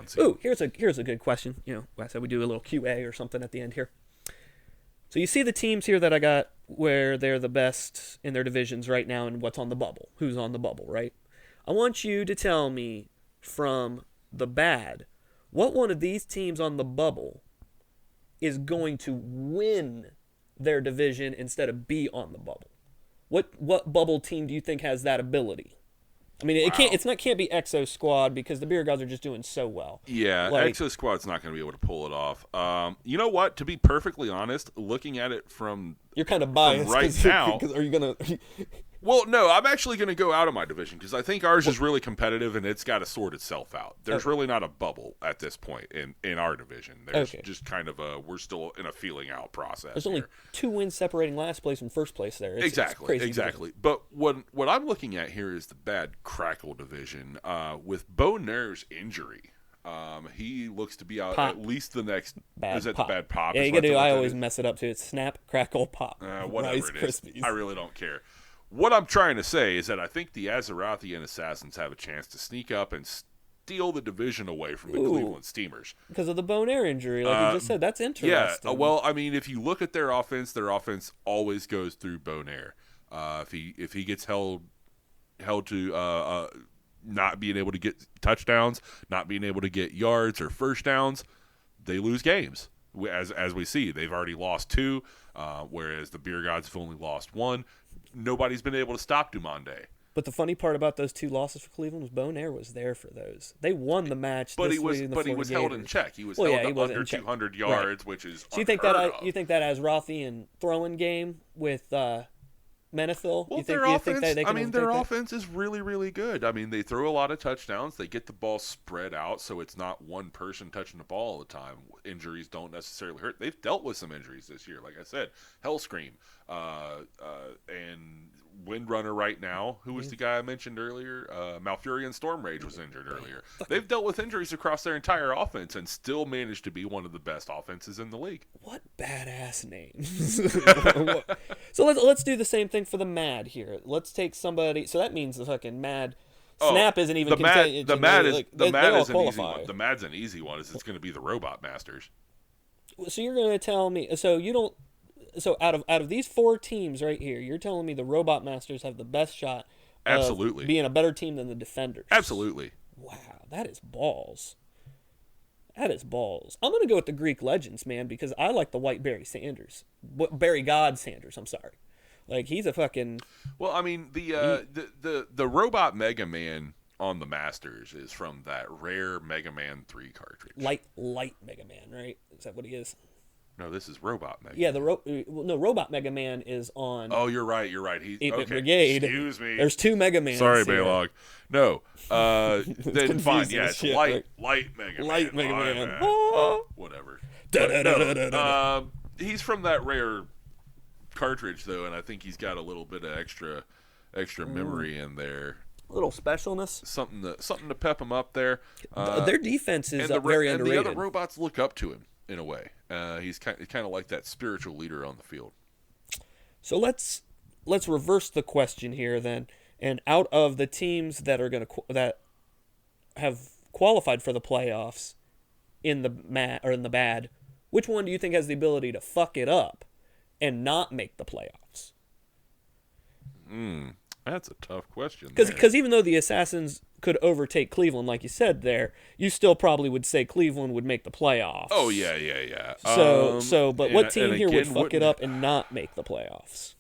Let's see. Ooh, here's a good question. I said we do a little QA or something at the end here. So you see the teams here that I got where they're the best in their divisions right now and what's on the bubble. Who's on the bubble, right? I want you to tell me from the bad what one of these teams on the bubble is going to win their division instead of be on the bubble. What bubble team do you think has that ability? I mean, Wow. can't be Exo Squad because the beer gods are just doing so well. Yeah, Like Exo Squad's not going to be able to pull it off. You know what? To be perfectly honest, looking at it you're kind of from biased right now, because are you gonna? well, no, I'm actually going to go out of my division because I think ours is really competitive and it's got to sort itself out. There's really not a bubble at this point in our division. There's Okay. just kind of we're still in a feeling out process. There's only here. 2 wins separating last place and first place there. It's Exactly, crazy. exactly. But what I'm looking at here is the bad Crackle division with Bo Nair's injury. He looks to be out Pop. at least the next. Bad is it pop. the bad pop? Yeah, is you what gotta do. I that always is? mess it up too. It's snap, crackle, pop. Whatever Rice it is. Krispies. I really don't care. What I'm trying to say is that I think the Azerothian Assassins have a chance to sneak up and steal the division away from the Cleveland Steamers. Because of the bone air injury, like you just said. That's interesting. Yeah, well, I mean, if you look at their offense always goes through Bonaire. If he gets held to not being able to get touchdowns, not being able to get yards or first downs, they lose games. As we see, they've already lost 2, whereas the Beer Gods have only lost 1. Nobody's been able to stop Dumande. But the funny part about those 2 losses for Cleveland was Bone Air was there for those. They won the match. But this he was week in the but he was held in Gators. check. He was Well, held yeah, he to wasn't under in check. 200 Right. yards, which is So unheard of. you think that Azrothian throwing game with Menethil? Well, you think their you offense. think that they can their overtake that? offense is really, really good. I mean, they throw a lot of touchdowns. They get the ball spread out, so it's not one person touching the ball all the time. Injuries don't necessarily hurt. They've dealt with some injuries this year, like I said, Hellscream, and Windrunner right now. Who was the guy I mentioned earlier? Malfurion Stormrage was injured earlier. They've dealt with injuries across their entire offense and still managed to be one of the best offenses in the league. What badass names! So let's do the same thing for the Mad here. Let's take somebody. So that means the fucking Mad. Snap isn't even the Mad. The Mad is like, the they Mad all is an easy qualify. one. The Mad's an easy one. It's going to be the Robot Masters. So you're going to tell me? So you don't. So out of these 4 teams right here, you're telling me the Robot Masters have the best shot of Absolutely. being a better team than the Defenders. Absolutely. Wow, that is balls. That is balls. I'm gonna go with the Greek legends, man, because I like the white Barry Sanders, Barry God Sanders. I'm sorry, like he's a fucking. Well, I mean the Robot Mega Man on the Masters is from that rare Mega Man 3 cartridge. Light Mega Man, right? Is that what he is? No, this is Robot Mega. Yeah, Robot Mega Man is on. Oh, you're right. He's 8-Bit okay. Brigade. Excuse me. There's 2 Mega Mans. Sorry, here. Baylog. No. Then fine. confusing Yeah, as it's shit, light right? Mega Man. Light Mega My Man. bad. Ah. Whatever. Da, But da, da, da, da, da. he's from that rare cartridge though, and I think he's got a little bit of extra memory in there. Little specialness. Something to pep him up there. Their defense is and very and underrated. the other robots look up to him in a way. He's kind of like that spiritual leader on the field. So let's reverse the question here then. And out of the teams that are that have qualified for the playoffs in the in the bad, which one do you think has the ability to fuck it up and not make the playoffs? That's a tough question. Because even though the Assassins could overtake Cleveland, like you said there, you still probably would say Cleveland would make the playoffs. Oh yeah. But what team here would again, fuck it up and not make the playoffs?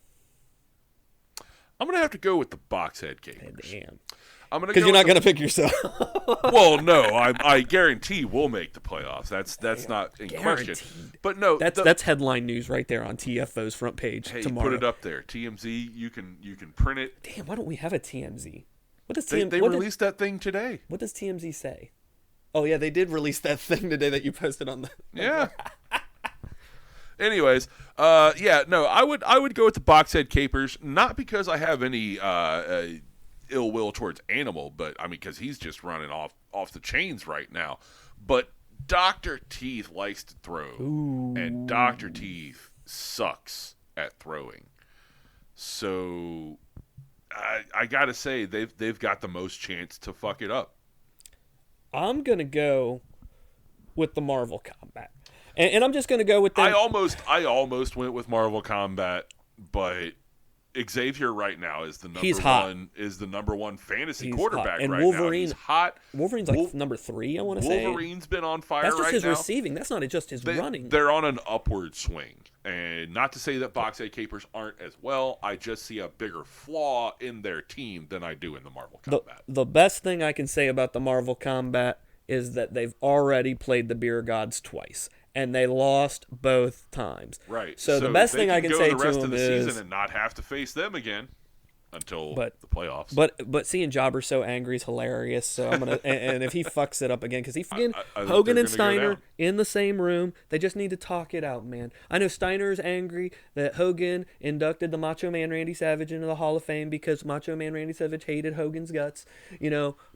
I'm gonna have to go with the Boxhead Capers. Damn. I'm gonna Because go you're not with going to pick yourself. Well, no, I guarantee we'll make the playoffs. That's not in question. Guaranteed. But no, That's headline news right there on TFO's front page hey, tomorrow. put it up there. TMZ, you can print it. Damn, why don't we have a TMZ? What does They released that thing today. what does TMZ say? Oh yeah, they did release that thing today that you posted on the. Yeah. Anyways, I would go with the Boxhead Capers, not because I have any ill will towards Animal, but I mean because he's just running off the chains right now. But Dr. Teeth likes to throw, and Dr. Teeth sucks at throwing. So I gotta say they've got the most chance to fuck it up. I'm going to go with the Marvel Combat. And I'm just going to go with them. I almost went with Marvel Combat, but Xavier right now is the number one fantasy quarterback and right Wolverine, now. He's hot. Wolverine's like number 3, I want to say. Wolverine's been on fire That's just right his now. receiving. That's not just his running. They're on an upward swing. And not to say that Box A Capers aren't as well. I just see a bigger flaw in their team than I do in the Marvel Combat. The best thing I can say about the Marvel Combat is that they've already played the Beer Gods twice. And they lost both times. Right. So the best thing I can say to them is the rest of the season and not have to face them again until the playoffs. But seeing Jobber so angry is hilarious. So I'm gonna and if he fucks it up again, because Hogan and Steiner in the same room, they just need to talk it out, man. I know Steiner's angry that Hogan inducted the Macho Man Randy Savage into the Hall of Fame because Macho Man Randy Savage hated Hogan's guts,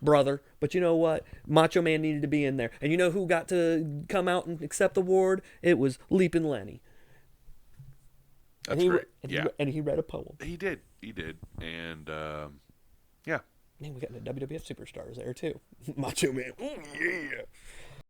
brother. But you know what? Macho Man needed to be in there, and you know who got to come out and accept the award? It was Leapin' Lenny. That's great. And he read a poem. He did. And, yeah. Man, we got the WWF superstars there, too. Macho Man. Ooh, yeah.